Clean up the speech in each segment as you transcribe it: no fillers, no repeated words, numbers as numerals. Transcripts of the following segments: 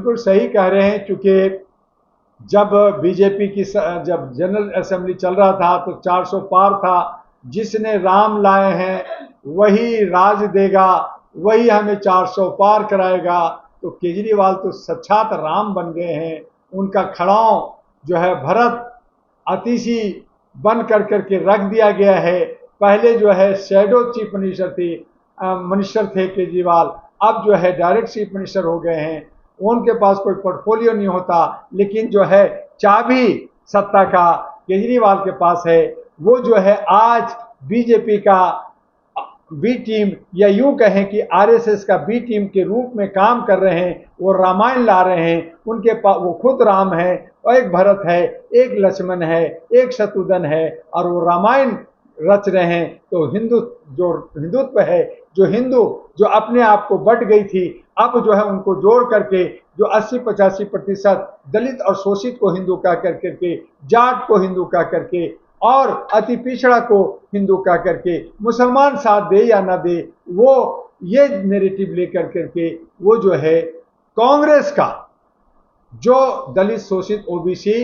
बिल्कुल सही कह रहे हैं, क्योंकि जब बीजेपी की जब जनरल असेंबली चल रहा था तो 400 पार था। जिसने राम लाए हैं वही राज देगा, वही हमें 400 पार कराएगा। तो केजरीवाल तो साक्षात राम बन गए हैं। उनका खड़ाऊ जो है भरत अतिशी बन करके रख दिया गया है। पहले जो है शैडो चीफ मिनिस्टर थे केजरीवाल, अब जो है डायरेक्ट चीफ मिनिस्टर हो गए हैं। उनके पास कोई पोर्टफोलियो नहीं होता, लेकिन जो है चाबी सत्ता का केजरीवाल के पास है। वो जो है आज बीजेपी का बी टीम, या यूं कहें कि आरएसएस का बी टीम के रूप में काम कर रहे हैं। वो रामायण ला रहे हैं। उनके पास वो खुद राम है, और एक भरत है, एक लक्ष्मण है, एक शत्रुघ्न है, और वो रामायण रच रहे हैं। तो हिंदुत्व है, जो हिंदू जो अपने आप को बट गई थी, अब जो है उनको जोड़ करके जो 80-85% दलित और शोषित को हिंदू कह करके, जाट को हिंदू कह करके, और अति पिछड़ा को हिंदू कह करके, मुसलमान साथ दे या ना दे, वो ये नैरेटिव लेकर करके वो जो है कांग्रेस का जो दलित शोषित ओबीसी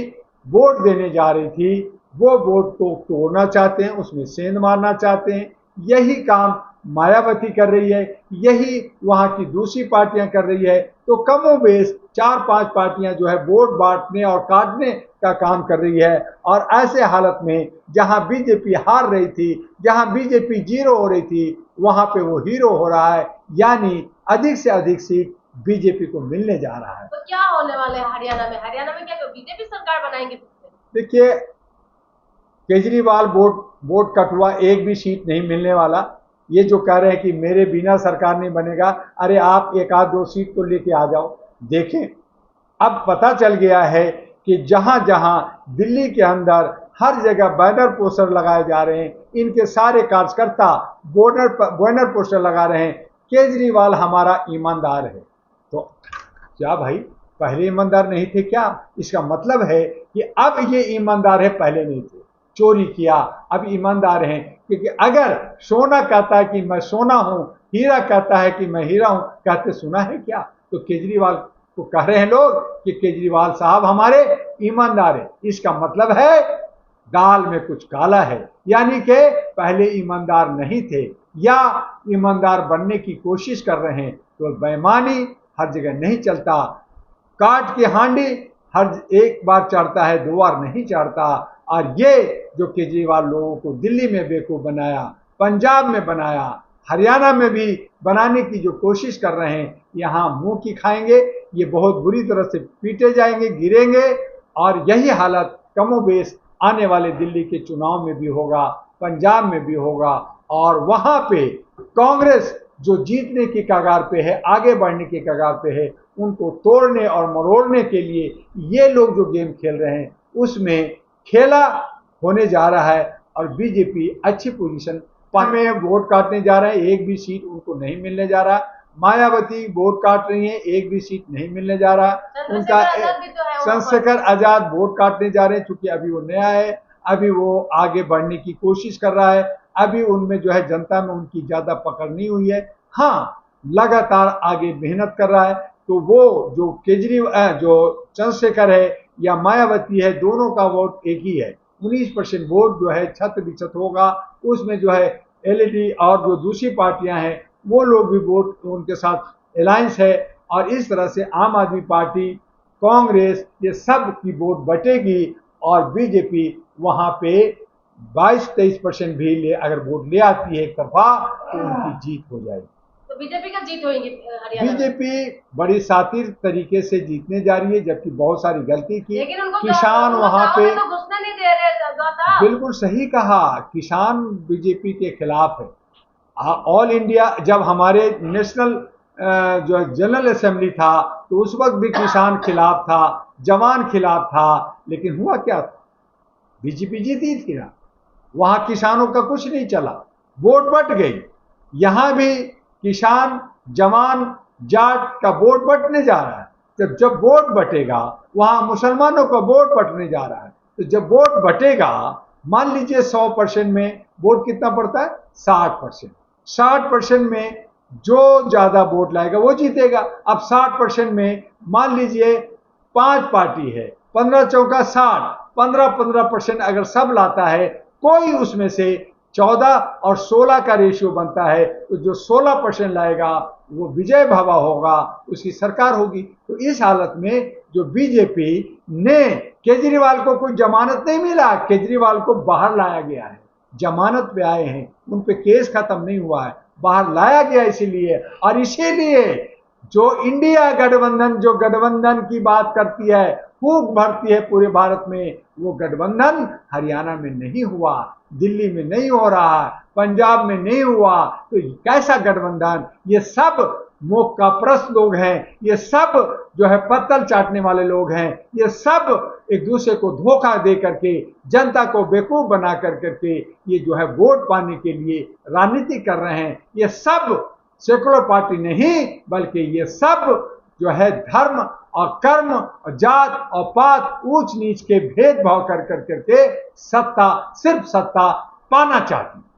वोट देने जा रही थी, वो वोट को तोड़ना चाहते हैं, उसमें सेंध मारना चाहते हैं। यही काम मायावती कर रही है, यही वहां की दूसरी पार्टियां कर रही है। तो कमोबेश 4-5 पार्टियां जो है वोट बांटने और काटने का काम कर रही है। और ऐसे हालत में जहां बीजेपी हार रही थी, जहां बीजेपी जीरो हो रही थी, वहां पे वो हीरो हो रहा है। यानी अधिक से अधिक सीट बीजेपी को मिलने जा रहा है। तो क्या होने वाले है हरियाणा में? हरियाणा में क्या बीजेपी सरकार बनाएंगे? देखिए, केजरीवाल वोट कटुआ, एक भी सीट नहीं मिलने वाला। ये जो कह रहे हैं कि मेरे बिना सरकार नहीं बनेगा, अरे आप एक आध दो सीट तो लेके आ जाओ। देखें, अब पता चल गया है कि जहां जहां दिल्ली के अंदर हर जगह बैनर पोस्टर लगाए जा रहे हैं, इनके सारे कार्यकर्ता बैनर पोस्टर लगा रहे हैं, केजरीवाल हमारा ईमानदार है। तो क्या भाई, पहले ईमानदार नहीं थे क्या? इसका मतलब है कि अब ये ईमानदार है, पहले नहीं थे। चोरी किया, अब ईमानदार हैं। क्योंकि अगर सोना कहता है कि मैं सोना हूं, हीरा कहता है कि मैं हीरा हूं, कहते सुना है क्या? तो केजरीवाल को कह रहे हैं लोग कि केजरीवाल साहब हमारे ईमानदार है। इसका मतलब है दाल में कुछ काला है, यानी कि पहले ईमानदार नहीं थे या ईमानदार बनने की कोशिश कर रहे हैं। तो बेईमानी हर जगह नहीं चलता। काट की हांडी हर एक बार चढ़ता है, दो बार नहीं चढ़ता। और ये जो केजरीवाल लोगों को दिल्ली में बेवकूफ बनाया, पंजाब में बनाया, हरियाणा में भी बनाने की जो कोशिश कर रहे हैं, यहाँ मुंह की खाएंगे। ये बहुत बुरी तरह से पीटे जाएंगे, गिरेंगे। और यही हालत कमोबेश आने वाले दिल्ली के चुनाव में भी होगा, पंजाब में भी होगा। और वहां पे कांग्रेस जो जीतने की कगार पे है, आगे बढ़ने की कगार पे है, उनको तोड़ने और मरोड़ने के लिए ये लोग जो गेम खेल रहे हैं, उसमें खेला होने जा रहा है। और बीजेपी अच्छी पोजीशन में वोट काटने जा रहे हैं, एक भी सीट उनको नहीं मिलने जा रहा। मायावती वोट काट रही हैं, एक भी सीट नहीं मिलने जा रहा उनका। चंद्रशेखर आजाद वोट काटने जा रहे हैं, क्योंकि अभी वो नया है, अभी वो आगे बढ़ने की कोशिश कर रहा है। अभी उनमें जो है जनता में उनकी ज्यादा पकड़ नहीं हुई है। हाँ, लगातार आगे मेहनत कर रहा है। तो वो जो केजरीवाल, जो चंद्रशेखर है या मायावती है, दोनों का वोट एक ही है। 19% वोट जो है छत बिछत होगा। उसमें जो है एलईडी और जो दूसरी पार्टियां हैं, वो लोग भी वोट उनके साथ अलायंस है। और इस तरह से आम आदमी पार्टी, कांग्रेस, ये सब की वोट बटेगी। और बीजेपी वहां पे 22-23% भी अगर वोट ले आती है एक तरफा, तो उनकी जीत हो जाएगी। तो बीजेपी का जीत होगी हरियाणा में? बीजेपी बड़ी शातिर तरीके से जीतने जा रही है, जबकि बहुत सारी गलती की। लेकिन उनको किसान वहां पे तो घुसने नहीं दे रहे। बिल्कुल सही कहा, किसान बीजेपी के खिलाफ है। ऑल इंडिया जब हमारे नेशनल जो जनरल असेंबली था, तो उस वक्त भी किसान खिलाफ था, जवान खिलाफ था। लेकिन हुआ क्या था? बीजेपी जीती थी ना, वहां किसानों का कुछ नहीं चला, वोट बट गई। यहां भी किसान, जवान, जाट का वोट बटने जा रहा है। जब वोट बटेगा, वहां मुसलमानों का वोट बटने जा रहा है। तो जब वोट बटेगा, मान लीजिए 100% में वोट कितना पड़ता है? 60%। 60% में जो ज्यादा वोट लाएगा वो जीतेगा। अब 60% में मान लीजिए 5 पार्टी है, 15 चौका 60, 15-15% अगर सब लाता है, कोई उसमें से 14 और 16 का रेशियो बनता है, तो जो 16% लाएगा वो विजय भवा होगा, उसकी सरकार होगी। तो इस हालत में जो बीजेपी ने, केजरीवाल को कोई जमानत नहीं मिला, केजरीवाल को बाहर लाया गया है, जमानत पे आए हैं, उन पे केस खत्म नहीं हुआ है, बाहर लाया गया इसीलिए। और इसीलिए जो इंडिया गठबंधन, जो गठबंधन की बात करती है, फूंक भरती है पूरे भारत में, वो गठबंधन हरियाणा में नहीं हुआ, दिल्ली में नहीं हो रहा, पंजाब में नहीं हुआ। तो कैसा गठबंधन? ये सब मोक्का परस्त लोग हैं, ये सब जो है पत्तल चाटने वाले लोग हैं, ये सब एक दूसरे को धोखा दे करके, जनता को बेवकूफ बना करके ये जो है वोट पाने के लिए राजनीति कर रहे हैं। ये सब सेकुलर पार्टी नहीं, बल्कि ये सब जो है धर्म और कर्म और जात और पात, ऊंच नीच के भेदभाव कर करके सत्ता, सिर्फ सत्ता पाना चाहती है।